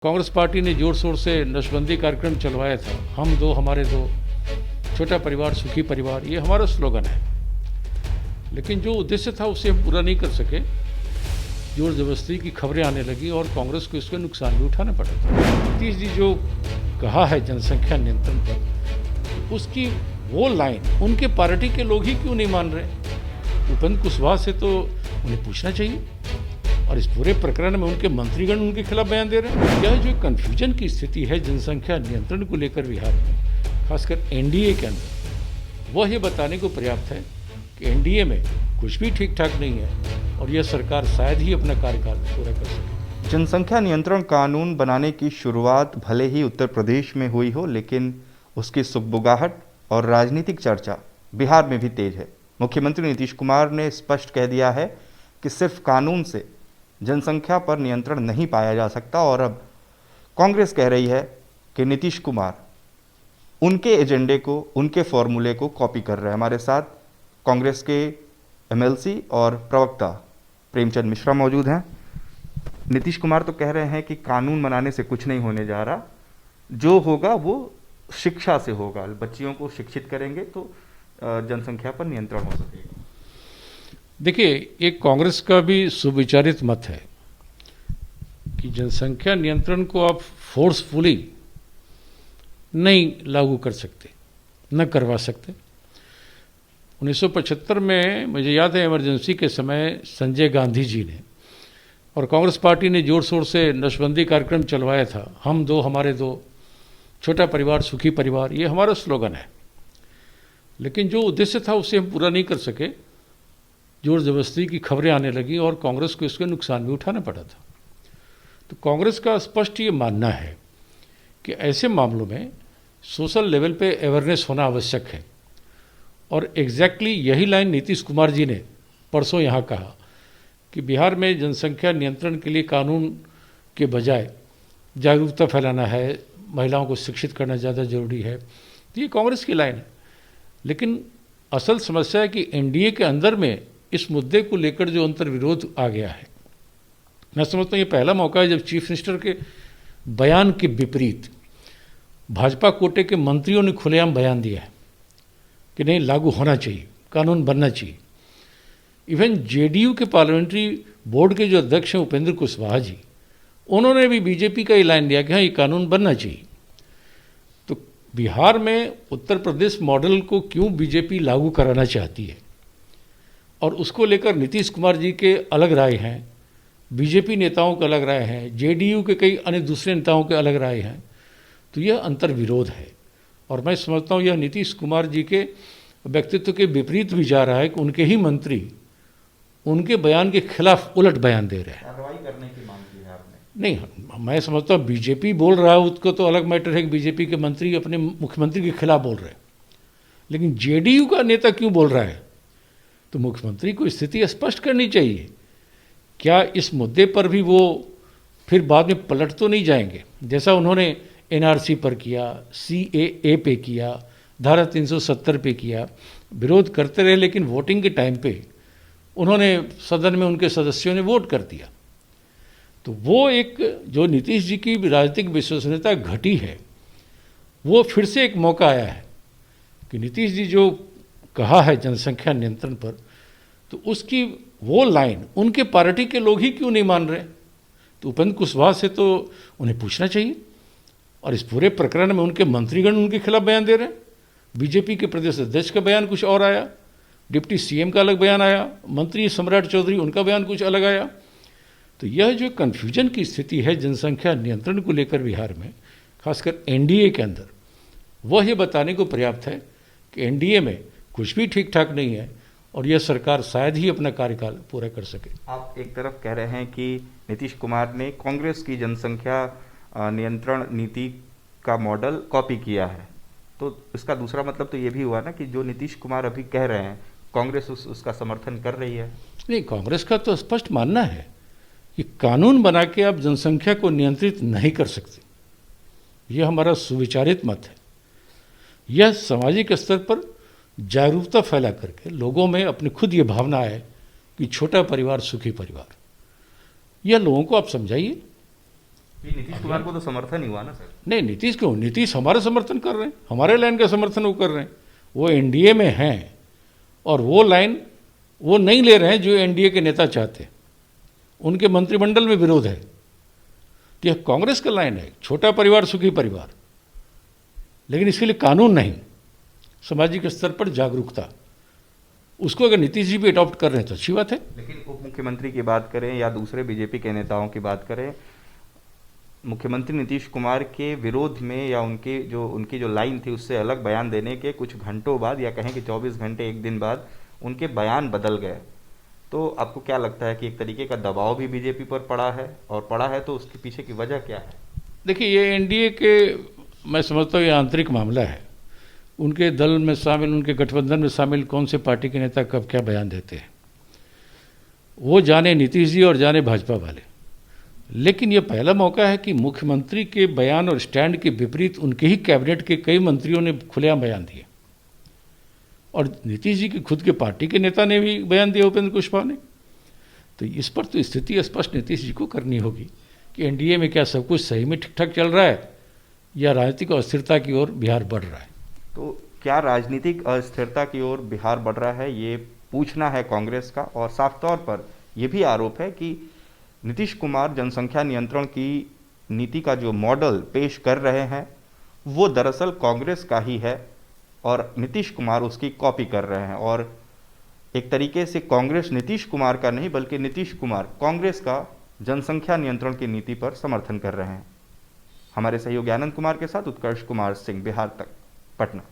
Congress party ने जोर शोर से नशबंदी कार्यक्रम चलवाया था। हम दो हमारे दो, छोटा परिवार सुखी परिवार, ये हमारा स्लोगन है। लेकिन जो उद्देश्य था उसे हम पूरा नहीं कर सके। जोर जबरदस्ती की खबरें आने लगी और कांग्रेस को इसका नुकसान भी उठाना पड़ा था। नीतीश जी जो कहा है जनसंख्या नियंत्रण पर, उसकी वो लाइन उनके पार्टी के लोग ही क्यों नहीं मान रहे? उपेंद्र कुशवाहा से तो उन्हें पूछना चाहिए। और इस पूरे प्रकरण में उनके मंत्रीगण उनके खिलाफ बयान दे रहे हैं। यह जो कन्फ्यूजन की स्थिति है जनसंख्या नियंत्रण को लेकर बिहार में, खासकर एनडीए के अंदर, वह ये बताने को पर्याप्त है कि एनडीए में कुछ भी ठीक ठाक नहीं है और यह सरकार शायद ही अपना कार्यकाल पूरा कर सके। जनसंख्या नियंत्रण कानून बनाने की शुरुआत भले ही उत्तर प्रदेश में हुई हो, लेकिन उसकी सुगबुगाहट और राजनीतिक चर्चा बिहार में भी तेज है। मुख्यमंत्री नीतीश कुमार ने स्पष्ट कह दिया है कि सिर्फ कानून से जनसंख्या पर नियंत्रण नहीं पाया जा सकता और अब कांग्रेस कह रही है कि नीतीश कुमार उनके एजेंडे को, उनके फॉर्मूले को कॉपी कर रहे हैं। हमारे साथ कांग्रेस के एमएलसी और प्रवक्ता प्रेमचंद मिश्रा मौजूद हैं। नीतीश कुमार तो कह रहे हैं कि कानून बनाने से कुछ नहीं होने जा रहा, जो होगा वो शिक्षा से होगा, बच्चियों को शिक्षित करेंगे तो जनसंख्या पर नियंत्रण हो सकेगा। देखिए, एक कांग्रेस का भी सुविचारित मत है कि जनसंख्या नियंत्रण को आप फोर्सफुली नहीं लागू कर सकते, न करवा सकते। 1975 में मुझे याद है, इमरजेंसी के समय संजय गांधी जी ने और कांग्रेस पार्टी ने जोर शोर से नशबंदी कार्यक्रम चलवाया था। हम दो हमारे दो, छोटा परिवार सुखी परिवार, ये हमारा स्लोगन है। लेकिन जो उद्देश्य था उसे हम पूरा नहीं कर सके। जोर जबरदस्ती की खबरें आने लगी और कांग्रेस को इसका नुकसान भी उठाना पड़ा था। तो कांग्रेस का स्पष्ट ये मानना है कि ऐसे मामलों में सोशल लेवल पे अवेयरनेस होना आवश्यक है। और एग्जैक्टली यही लाइन नीतीश कुमार जी ने परसों यहाँ कहा कि बिहार में जनसंख्या नियंत्रण के लिए कानून के बजाय जागरूकता फैलाना है, महिलाओं को शिक्षित करना ज़्यादा जरूरी है। तो ये कांग्रेस की लाइन है। लेकिन असल समस्या है कि एनडीए के अंदर में इस मुद्दे को लेकर जो अंतर्विरोध आ गया है। मैं समझता हूँ ये पहला मौका है जब चीफ मिनिस्टर के बयान के विपरीत भाजपा कोटे के मंत्रियों ने खुलेआम बयान दिया है कि नहीं, लागू होना चाहिए, कानून बनना चाहिए। इवन जेडीयू के पार्लियामेंट्री बोर्ड के जो अध्यक्ष हैं उपेंद्र कुशवाहा जी, उन्होंने भी बीजेपी का ऐलान दिया कि हाँ, ये कानून बनना चाहिए। तो बिहार में उत्तर प्रदेश मॉडल को क्यों बीजेपी लागू कराना चाहती है और उसको लेकर नीतीश कुमार जी के अलग राय हैं, बीजेपी नेताओं के अलग राय हैं, जेडीयू के कई अन्य दूसरे नेताओं के अलग राय हैं। तो यह अंतर्विरोध है और मैं समझता हूँ यह नीतीश कुमार जी के व्यक्तित्व के विपरीत भी जा रहा है कि उनके ही मंत्री उनके बयान के खिलाफ उलट बयान दे रहे हैं। कार्रवाई करने की मांग की है आपने? नहीं, मैं समझता हूँ बीजेपी बोल रहा है उसको तो अलग मैटर है कि बीजेपी के मंत्री अपने मुख्यमंत्री के खिलाफ बोल रहे हैं। लेकिन जेडीयू का नेता क्यों बोल रहा है? तो मुख्यमंत्री को स्थिति स्पष्ट करनी चाहिए। क्या इस मुद्दे पर भी वो फिर बाद में पलट तो नहीं जाएंगे, जैसा उन्होंने एनआरसी पर किया, सीएए पे किया, धारा 370 पे किया, विरोध करते रहे लेकिन वोटिंग के टाइम पे उन्होंने सदन में उनके सदस्यों ने वोट कर दिया। तो वो एक जो नीतीश जी की राजनीतिक विश्वसनीयता घटी है, वो फिर से एक मौका आया है कि नीतीश जी जो कहा है जनसंख्या नियंत्रण पर, तो उसकी वो लाइन उनके पार्टी के लोग ही क्यों नहीं मान रहे? तो उपेंद्र कुशवाहा से तो उन्हें पूछना चाहिए। और इस पूरे प्रकरण में उनके मंत्रीगण उनके खिलाफ बयान दे रहे हैं। बीजेपी के प्रदेश अध्यक्ष का बयान कुछ और आया, डिप्टी सीएम का अलग बयान आया, मंत्री सम्राट चौधरी उनका बयान कुछ अलग आया। तो यह जो कन्फ्यूजन की स्थिति है जनसंख्या नियंत्रण को लेकर बिहार में, खासकर एनडीए के अंदर, वह ये बताने को पर्याप्त है कि एनडीए में कुछ भी ठीक ठाक नहीं है और यह सरकार शायद ही अपना कार्यकाल पूरा कर सके। आप एक तरफ कह रहे हैं कि नीतीश कुमार ने कांग्रेस की जनसंख्या नियंत्रण नीति का मॉडल कॉपी किया है, तो इसका दूसरा मतलब तो ये भी हुआ ना कि जो नीतीश कुमार अभी कह रहे हैं कांग्रेस उसका समर्थन कर रही है। नहीं, कांग्रेस का तो स्पष्ट मानना है कि कानून बना के आप जनसंख्या को नियंत्रित नहीं कर सकते। यह हमारा सुविचारित मत है। यह सामाजिक स्तर पर जागरूकता फैला करके लोगों में अपनी खुद ये भावना है कि छोटा परिवार सुखी परिवार, यह लोगों को आप समझाइए। ये नीतीश कुमार को तो समर्थन ही हुआ ना सर। नहीं, नीतीश क्यों, नीतीश हमारे समर्थन कर रहे हैं, हमारे लाइन का समर्थन वो कर रहे हैं। वो एनडीए में हैं और वो लाइन वो नहीं ले रहे हैं जो एनडीए के नेता चाहते हैं। उनके मंत्रिमंडल में विरोध है। तो यह कांग्रेस का लाइन है, छोटा परिवार सुखी परिवार, लेकिन इसके लिए कानून नहीं, सामाजिक स्तर पर जागरूकता। उसको अगर नीतीश जी भी अडॉप्ट कर रहे हैं तो अच्छी बात है। लेकिन उप मुख्यमंत्री की बात करें या दूसरे बीजेपी के नेताओं की बात करें, मुख्यमंत्री नीतीश कुमार के विरोध में या उनकी जो लाइन थी उससे अलग बयान देने के कुछ घंटों बाद या कहें कि 24 घंटे एक दिन बाद उनके बयान बदल गए। तो आपको क्या लगता है कि एक तरीके का दबाव भी बीजेपी पर पड़ा है, और पड़ा है तो उसके पीछे की वजह क्या है? देखिए, ये एनडीए के, मैं समझता हूँ ये आंतरिक मामला है। उनके दल में शामिल, उनके गठबंधन में शामिल कौन से पार्टी के नेता कब क्या बयान देते हैं, वो जाने नीतीश जी और जाने भाजपा वाले। लेकिन ये पहला मौका है कि मुख्यमंत्री के बयान और स्टैंड के विपरीत उनके ही कैबिनेट के कई मंत्रियों ने खुलेआम बयान दिए, और नीतीश जी की खुद के पार्टी के नेता ने भी बयान दिया, उपेंद्र कुशवाहा ने। तो इस पर तो स्थिति स्पष्ट नीतीश जी को करनी होगी कि एनडीए में क्या सब कुछ सही में ठीक ठाक चल रहा है या राजनीतिक अस्थिरता की ओर बिहार बढ़ रहा है। तो क्या राजनीतिक अस्थिरता की ओर बिहार बढ़ रहा है, ये पूछना है कांग्रेस का। और साफ तौर पर यह भी आरोप है कि नीतीश कुमार जनसंख्या नियंत्रण की नीति का जो मॉडल पेश कर रहे हैं वो दरअसल कांग्रेस का ही है, और नीतीश कुमार उसकी कॉपी कर रहे हैं। और एक तरीके से कांग्रेस नीतीश कुमार का नहीं बल्कि नीतीश कुमार कांग्रेस का जनसंख्या नियंत्रण की नीति पर समर्थन कर रहे हैं। हमारे सहयोगी आनंद कुमार के साथ उत्कर्ष कुमार सिंह, बिहार तक, पटना।